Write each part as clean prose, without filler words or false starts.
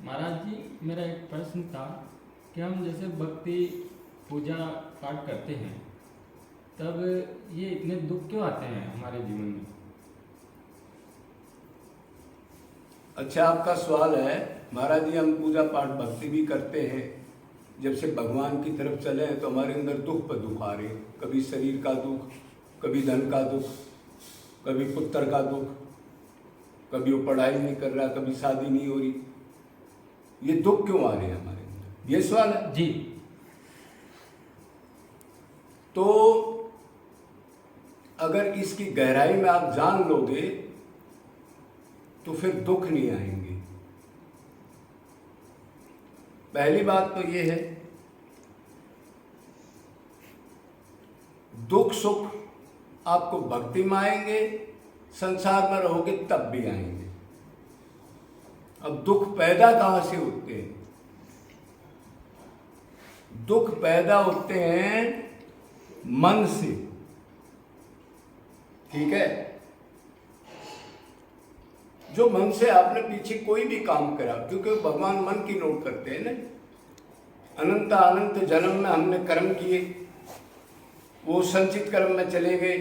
महाराज जी, मेरा एक प्रश्न था कि हम जैसे भक्ति पूजा पाठ करते हैं तब ये इतने दुख क्यों आते हैं हमारे जीवन में? अच्छा, आपका सवाल है। महाराज जी, हम पूजा पाठ भक्ति भी करते हैं। जब से भगवान की तरफ चले हैं तो हमारे अंदर दुख पर दुख आ रहे हैं। कभी शरीर का दुख, कभी धन का दुख, कभी पुत्र का दुख, कभी वो पढ़ाई नहीं कर रहा, कभी शादी नहीं हो रही। ये दुख क्यों आ रहे हैं हमारे अंदर, ये सवाल है जी। तो अगर इसकी गहराई में आप जान लोगे तो फिर दुख नहीं आएंगे। पहली बात तो ये है, दुख सुख आपको भक्ति में आएंगे, संसार में रहोगे तब भी आएंगे। अब दुख पैदा कहां से होते हैं? दुख पैदा होते हैं मन से, ठीक है। जो मन से आपने पीछे कोई भी काम करा, क्योंकि भगवान मन की नोट करते हैं ना। अनंत अनंत जन्म में हमने कर्म किए, वो संचित कर्म में चले गए।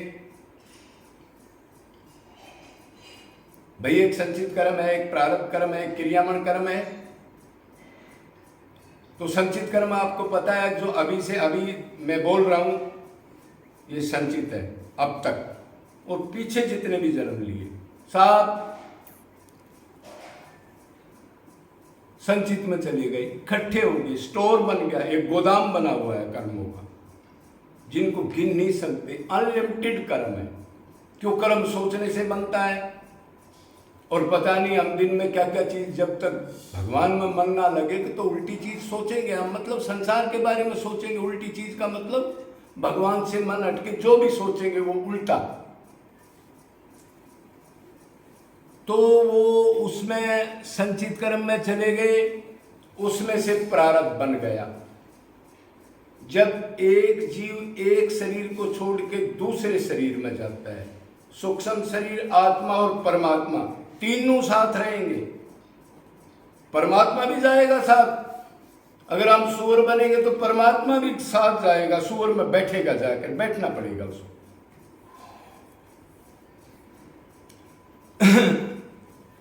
भाई, एक संचित कर्म है, एक प्रारब्ध कर्म है, एक क्रियामण कर्म है। तो संचित कर्म आपको पता है, जो अभी से अभी मैं बोल रहा हूं ये संचित है अब तक, और पीछे जितने भी जन्म लिए सब संचित में चले गए, इकट्ठे हो गए, स्टोर बन गया, एक गोदाम बना हुआ है कर्मों का, जिनको गिन नहीं सकते। अनलिमिटेड कर्म है। क्यों? कर्म सोचने से बनता है, और पता नहीं हम दिन में क्या क्या चीज, जब तक भगवान में मन ना लगे तो उल्टी चीज सोचेंगे हम। मतलब संसार के बारे में सोचेंगे उल्टी चीज का मतलब भगवान से मन हटके जो भी सोचेंगे वो उल्टा। तो वो उसमें संचित कर्म में चले गए, उसमें से प्रारब्ध बन गया। जब एक जीव एक शरीर को छोड़ के दूसरे शरीर में जाता है, सूक्ष्म शरीर, आत्मा और परमात्मा तीनों साथ रहेंगे। परमात्मा भी जाएगा साथ। अगर हम सूअर बनेंगे तो परमात्मा भी साथ जाएगा, सूअर में बैठेगा, जाकर बैठना पड़ेगा उसको।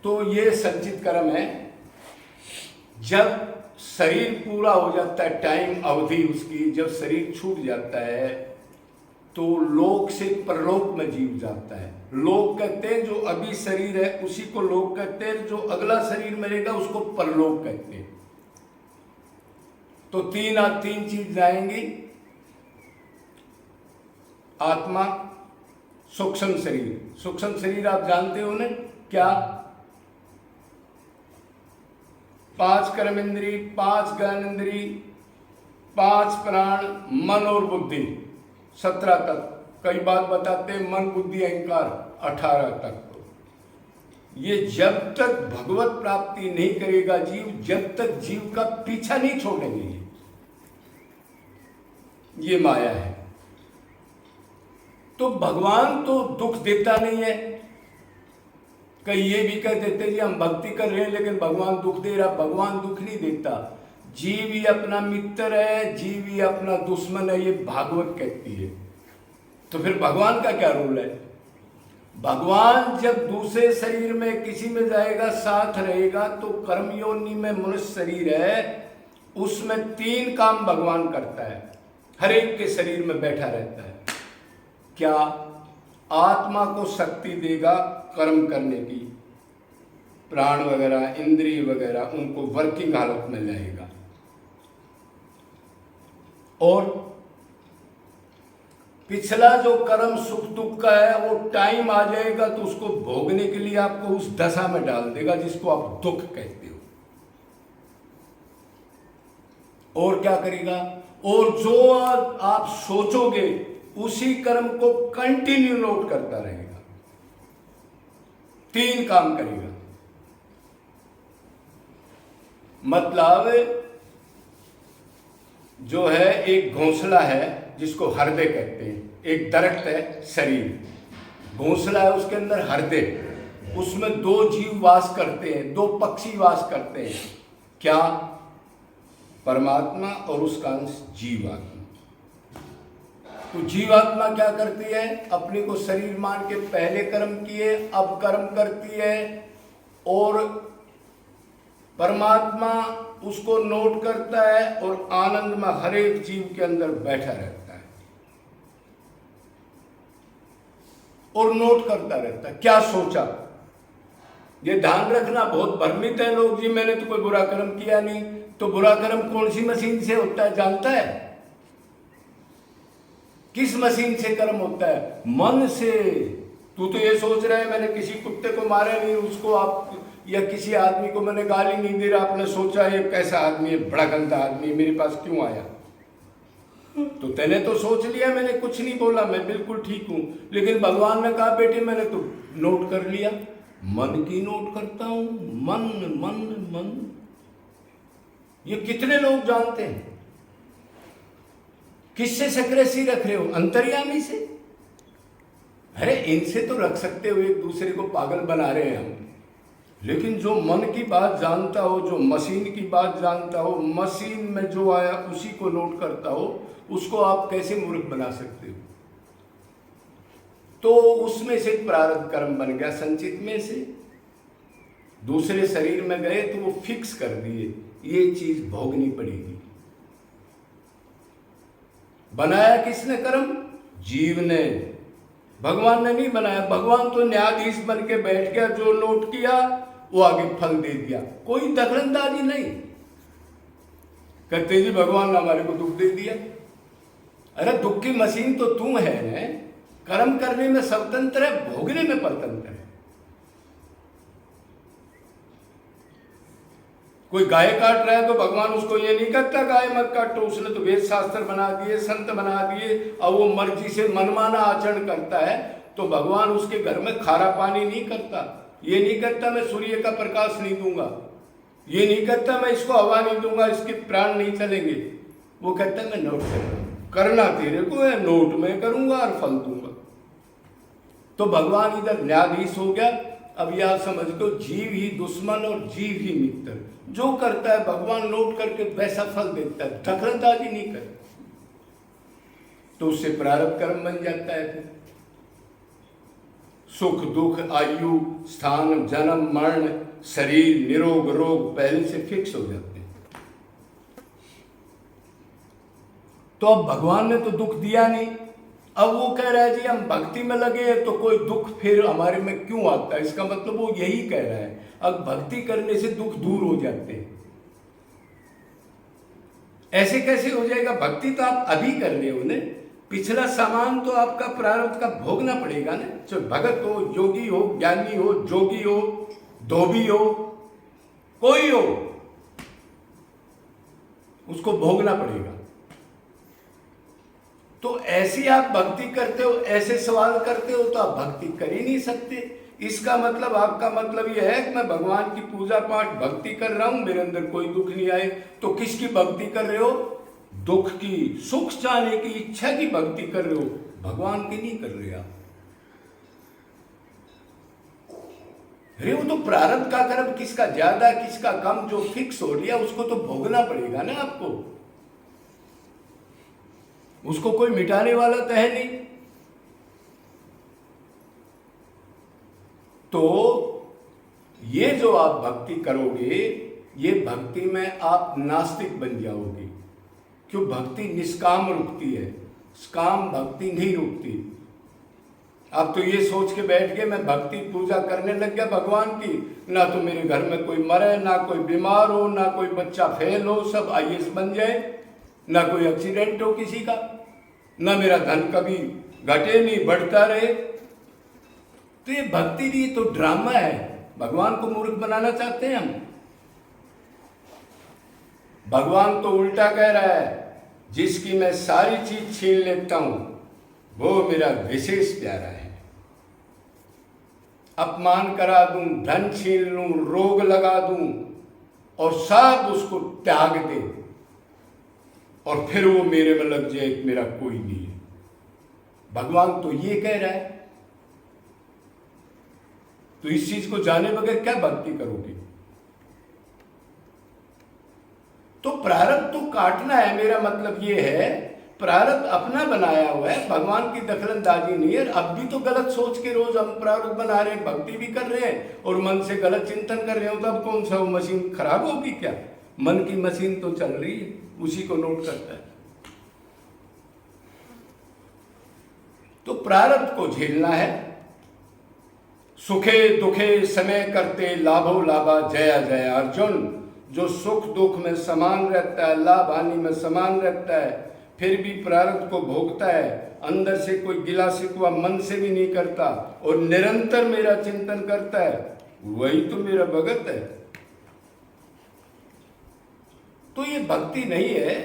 तो ये संचित कर्म है। जब शरीर पूरा हो जाता है, टाइम अवधि उसकी, जब शरीर छूट जाता है तो लोक से परलोक में जीव जाता है। लोक कहते हैं जो अभी शरीर है उसी को लोक कहते हैं, जो अगला शरीर मिलेगा उसको परलोक कहते हैं। तो तीन चीज जाएंगी, आत्मा, सूक्ष्म शरीर। सूक्ष्म शरीर आप जानते हो ना क्या? 5 कर्मेंद्री, 5 ज्ञानेंद्री, 5 प्राण, मन और बुद्धि, 17 तक। कई बात बताते हैं मन बुद्धि अहंकार 18 तक। तो ये जब तक भगवत प्राप्ति नहीं करेगा जीव, जब तक जीव का पीछा नहीं छोड़ेंगे, ये माया है। तो भगवान तो दुख देता नहीं है। कई ये भी कह देते जी हम भक्ति कर रहे हैं लेकिन भगवान दुख दे रहा। भगवान दुख नहीं देता। जीव ही अपना मित्र है, जीव ही अपना दुश्मन है, ये भागवत कहती है। तो फिर भगवान का क्या रोल है? भगवान जब दूसरे शरीर में किसी में जाएगा, साथ रहेगा, तो कर्मयोनि में मनुष्य शरीर है, उसमें 3 काम भगवान करता है। हर एक के शरीर में बैठा रहता है। क्या? आत्मा को शक्ति देगा कर्म करने की, प्राण वगैरह, इंद्रिय वगैरह, उनको वर्किंग हालत में लाएगा। और पिछला जो कर्म सुख दुख का है, वो टाइम आ जाएगा तो उसको भोगने के लिए आपको उस दशा में डाल देगा जिसको आप दुख कहते हो। और क्या करेगा? और जो आप सोचोगे उसी कर्म को कंटिन्यू नोट करता रहेगा। 3 काम करेगा। मतलब जो है, एक घोंसला है जिसको हृदय कहते हैं, एक दरख्त है शरीर, घोंसला है उसके अंदर हृदय, उसमें 2 जीव वास करते हैं, 2 पक्षी वास करते हैं। क्या? परमात्मा और उसका अंश जीवात्मा। तो जीवात्मा क्या करती है? अपने को शरीर मान के पहले कर्म किए, अब कर्म करती है, और परमात्मा उसको नोट करता है और आनंद में हर एक जीव के अंदर बैठा रहता है और नोट करता रहता है क्या सोचा। ये ध्यान रखना, बहुत भ्रमित है लोग, जी मैंने तो कोई बुरा कर्म किया नहीं। तो बुरा कर्म कौन सी मशीन से होता है जानता है? किस मशीन से कर्म होता है? मन से। तू तो ये सोच रहा है मैंने किसी कुत्ते को मारा नहीं, उसको आप या किसी आदमी को मैंने गाली नहीं दे रहा, आपने सोचा ये कैसा आदमी है, बड़ा गंदा आदमी है, मेरे पास क्यों आया? तो तैने तो सोच लिया, मैंने कुछ नहीं बोला, मैं बिल्कुल ठीक हूं। लेकिन भगवान ने कहा बेटे मैंने तो नोट कर लिया। मन की नोट करता हूं, मन मन मन। ये कितने लोग जानते हैं? किससे सक्रेसी रख रहे हो? अंतर्यामी से। अरे इनसे तो रख सकते हो, एक दूसरे को पागल बना रहे हैं हम। लेकिन जो मन की बात जानता हो, जो मशीन की बात जानता हो, मशीन में जो आया उसी को नोट करता हो, उसको आप कैसे मूर्ख बना सकते हो? तो उसमें से प्रारब्ध कर्म बन गया, संचित में से दूसरे शरीर में गए तो वो फिक्स कर दिए, ये चीज भोगनी पड़ेगी। बनाया किसने कर्म? जीव ने, भगवान ने नहीं बनाया। भगवान तो न्यायाधीश बन के बैठ गया, जो नोट किया वो आगे फल दे दिया, कोई दखलंदाजी नहीं। कहते जी भगवान ने हमारे को दुख दे दिया। अरे दुख की मशीन तो तू है, कर्म करने में स्वतंत्र है, भोगने में परतंत्र है। कोई गाय काट रहा है तो भगवान उसको ये नहीं कहता गाय मत काटो, उसने तो वेद शास्त्र बना दिए, संत बना दिए, और वो मर्जी से मनमाना आचरण करता है। तो भगवान उसके घर में खारा पानी नहीं करता, ये नहीं कहता मैं सूर्य का प्रकाश नहीं दूंगा, ये नहीं कहता मैं इसको हवा नहीं दूंगा, इसके प्राण नहीं चलेंगे। वो कहता है मैं नोट करूंगा, करना तेरे को है, नोट में करूंगा और फल दूंगा। तो भगवान इधर न्यायाधीश हो गया। अब यह समझ लो, जीव ही दुश्मन और जीव ही मित्र। जो करता है भगवान नोट करके वैसा फल देता है, दखलंदाजी नहीं करता। तो उससे प्रारब्ध कर्म बन जाता है। फिर सुख दुख, आयु, स्थान, जन्म मरण, शरीर, निरोग रोग पहले से फिक्स हो जाते हैं। तो अब भगवान ने तो दुख दिया नहीं, अब वो कह रहा है जी हम भक्ति में लगे तो कोई दुख फिर हमारे में क्यों आता है? इसका मतलब वो यही कह रहा है, अब भक्ति करने से दुख दूर हो जाते हैं। ऐसे कैसे हो जाएगा? भक्ति तो आप अभी कर रहे हो ना, पिछला सामान तो आपका प्रारब्ध का भोगना पड़ेगा ना। चाहे भगत हो, योगी हो, ज्ञानी हो, जोगी हो, धोबी हो, कोई हो, उसको भोगना पड़ेगा। तो ऐसी आप भक्ति करते हो, ऐसे सवाल करते हो तो आप भक्ति कर ही नहीं सकते। इसका मतलब आपका मतलब यह है कि मैं भगवान की पूजा पाठ भक्ति कर रहा हूं, मेरे अंदर कोई दुख नहीं आए। तो किसकी भक्ति कर रहे हो? दुख की, सुख चाहने की इच्छा की भक्ति कर रहे हो, भगवान की नहीं कर रहे आप। अरे वो तो प्रारब्ध का कर्म किसका ज्यादा किसका कम जो फिक्स हो लिया उसको तो भोगना पड़ेगा ना आपको, उसको कोई मिटाने वाला तो है नहीं। तो ये जो आप भक्ति करोगे, ये भक्ति में आप नास्तिक बन जाओगे। क्यों? भक्ति निष्काम रुकती है, काम भक्ति नहीं रुकती। अब तो ये सोच के बैठ गए मैं भक्ति पूजा करने लग गया भगवान की, ना तो मेरे घर में कोई मरे, ना कोई बीमार हो, ना कोई बच्चा फेल हो, सब IAS बन जाए, ना कोई एक्सीडेंट हो किसी का, ना मेरा धन कभी घटे नहीं बढ़ता रहे। तो ये भक्ति नहीं, तो ड्रामा है, भगवान को मूर्ख बनाना चाहते हैं हम। भगवान तो उल्टा कह रहा है, जिसकी मैं सारी चीज छीन लेता हूं वो मेरा विशेष प्यारा है। अपमान करा दूं, धन छीन लूं, रोग लगा दूं और सब उसको त्याग दे और फिर वो मेरे में लग जाए कि मेरा कोई नहीं है। भगवान तो ये कह रहा है। तो इस चीज को जाने बगैर क्या भक्ति करोगे? तो प्रारब्ध तो काटना है, मेरा मतलब ये है प्रारब्ध अपना बनाया हुआ है, भगवान की दखलंदाजी नहीं है। अब भी तो गलत सोच के रोज हम प्रारब्ध बना रहे हैं, भक्ति भी कर रहे हैं और मन से गलत चिंतन कर रहे हो, तब कौन सा वो मशीन खराब होगी क्या? मन की मशीन तो चल रही है, उसी को नोट करता है। तो प्रारब्ध को झेलना है। सुखे दुखे समय करते लाभो लाभा जया जया। अर्जुन, जो सुख दुख में समान रहता है, लाभ हानि में समान रहता है, फिर भी प्रारब्ध को भोगता है, अंदर से कोई गिला शिकवा मन से भी नहीं करता और निरंतर मेरा चिंतन करता है, वही तो मेरा भगत है। तो ये भक्ति नहीं है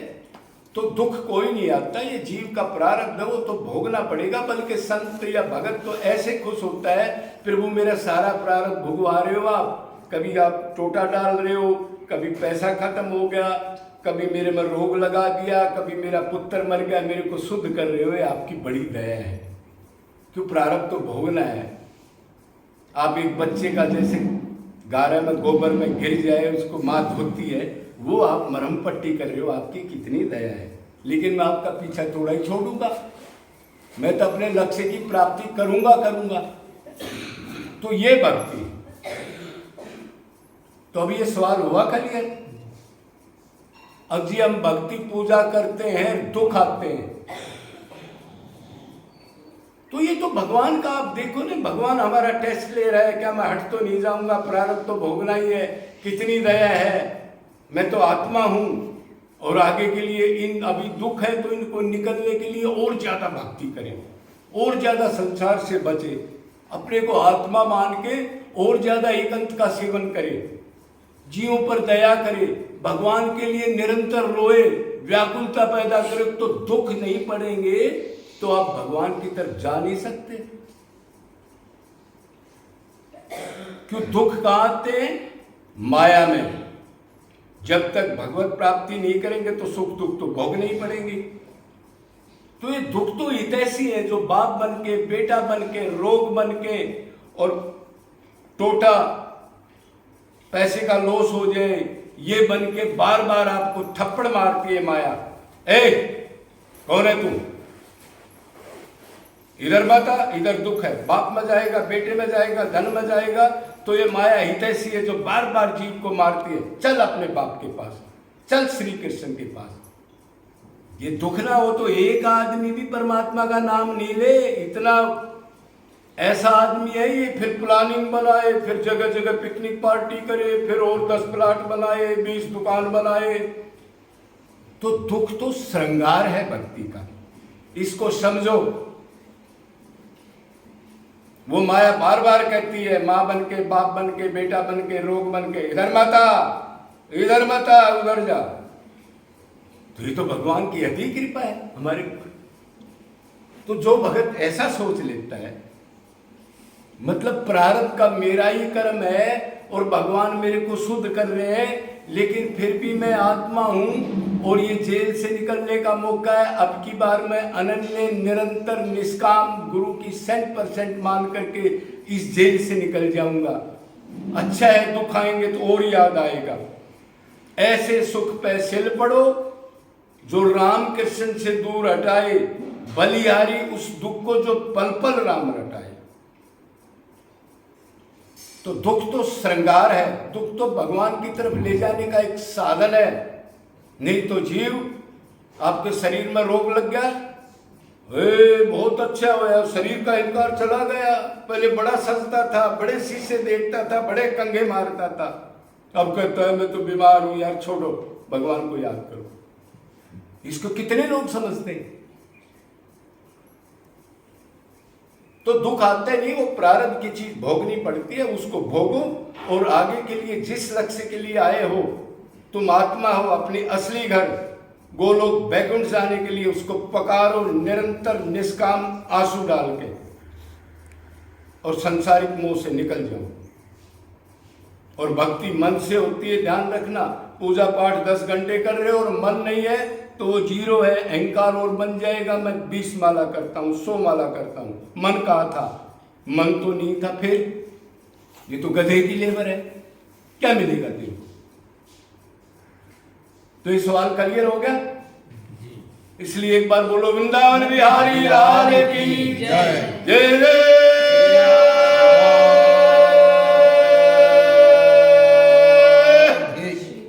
तो दुख कोई नहीं आता, ये जीव का प्रारब्ध है, वो तो भोगना पड़ेगा। बल्कि संत या भगत तो ऐसे खुश होता है, प्रभु मेरा सारा प्रारब्ध भुगवा रहे हो आप, कभी आप टोटा डाल रहे हो, कभी पैसा खत्म हो गया, कभी मेरे में रोग लगा दिया, कभी मेरा पुत्र मर गया, मेरे को शुद्ध कर रहे हो, ये आपकी बड़ी दया है। क्यों? प्रारब्ध तो भोगना है। आप एक बच्चे का जैसे गारा में गोबर में गिर जाए, उसको माँ धोती है, वो आप मरहम पट्टी कर रहे हो, आपकी कितनी दया है। लेकिन मैं आपका पीछा थोड़ा ही छोड़ूंगा, मैं तो अपने लक्ष्य की प्राप्ति करूंगा। तो ये भक्ति। तो अब ये सवाल हुआ क्लियर। अब जी हम भक्ति पूजा करते हैं, दुख आते हैं, तो ये तो भगवान का आप देखो ना, भगवान हमारा टेस्ट ले रहा है, क्या मैं हट तो नहीं जाऊंगा, प्रारब्ध तो भोगना ही है, कितनी दया है, मैं तो आत्मा हूं और आगे के लिए इन अभी दुख है तो इनको निकलने के लिए और ज्यादा भक्ति करें, और ज्यादा संसार से बचे, अपने को आत्मा मान के और ज्यादा एकांत का सेवन करें, जीवों पर दया करे, भगवान के लिए निरंतर रोए, व्याकुलता पैदा करे, तो दुख नहीं पड़ेंगे तो आप भगवान की तरफ जा नहीं सकते। क्यों? दुख कहां आते हैं? माया में। जब तक भगवत प्राप्ति नहीं करेंगे तो सुख दुख तो भोगने ही पड़ेंगे। तो ये दुख तो हितैषी है, जो बाप बन के, बेटा बन के, रोग बन के और टोटा पैसे का लॉस हो जाए, ये बन के बार बार आपको थप्पड़ मारती है माया। ए, कौन है तू? इधर बता, इधर दुख है, बाप में जाएगा, बेटे में जाएगा, धन में जाएगा। तो ये माया हितैषी है जो बार बार जीव को मारती है। चल अपने बाप के पास, चल श्री कृष्ण के पास। ये दुख ना हो तो एक आदमी भी परमात्मा का नाम नहीं ले। इतना ऐसा आदमी है ये, फिर प्लानिंग बनाए, फिर जगह जगह पिकनिक पार्टी करे, फिर और 10 प्लाट बनाए, 20 दुकान बनाए। तो दुख तो श्रृंगार है भक्ति का, इसको समझो। वो माया बार बार कहती है, माँ बन के, बाप बन के, बेटा बन के, रोग बन के, इधर मता, इधर मता, उधर जा। तो ये तो भगवान की अति कृपा है हमारे ऊपर। तो जो भगत ऐसा सोच लेता है, मतलब प्रारब्ध का मेरा ही कर्म है और भगवान मेरे को शुद्ध कर रहे हैं, लेकिन फिर भी मैं आत्मा हूं और ये जेल से निकलने का मौका है। अब की बार मैं अनन्य निरंतर निष्काम गुरु की 100% मान करके इस जेल से निकल जाऊंगा। अच्छा है, दुख आएंगे तो और याद आएगा। ऐसे सुख पे सिल पड़ो जो राम कृष्ण से दूर हटाए, बलिहारी उस दुख को जो पल पल राम रटाए। तो दुख तो श्रृंगार है, दुख तो भगवान की तरफ ले जाने का एक साधन है। नहीं तो जीव, आपके शरीर में रोग लग गया, बहुत अच्छा हुआ, शरीर का इनकार चला गया, पहले बड़ा सजता था, बड़े शीशे देखता था, बड़े कंघे मारता था, अब कहता है मैं तो बीमार हूं यार, छोड़ो, भगवान को याद करो। इसको कितने लोग समझते हैं? तो दुख आते नहीं, वो प्रारब्ध की चीज भोगनी पड़ती है, उसको भोगो और आगे के लिए जिस लक्ष्य के लिए आए हो, तुम आत्मा हो, अपनी असली घर गोलोक बैकुंठ जाने के लिए उसको पकारो निरंतर निष्काम आंसू डाल के, और संसारिक मोह से निकल जाओ। और भक्ति मन से होती है, ध्यान रखना। पूजा पाठ 10 घंटे कर रहे हो और मन नहीं है तो वो जीरो है, अहंकार और बन जाएगा। मैं 20 माला करता हूँ, 100 माला करता हूँ, मन कहा था? मन तो नहीं था। फिर ये तो गधे की लेबर है, क्या मिलेगा तेरे को? तो ये सवाल क्लियर हो गया। जी। इसलिए एक बार बोलो वृंदावन बिहारी लाल की जय जय जय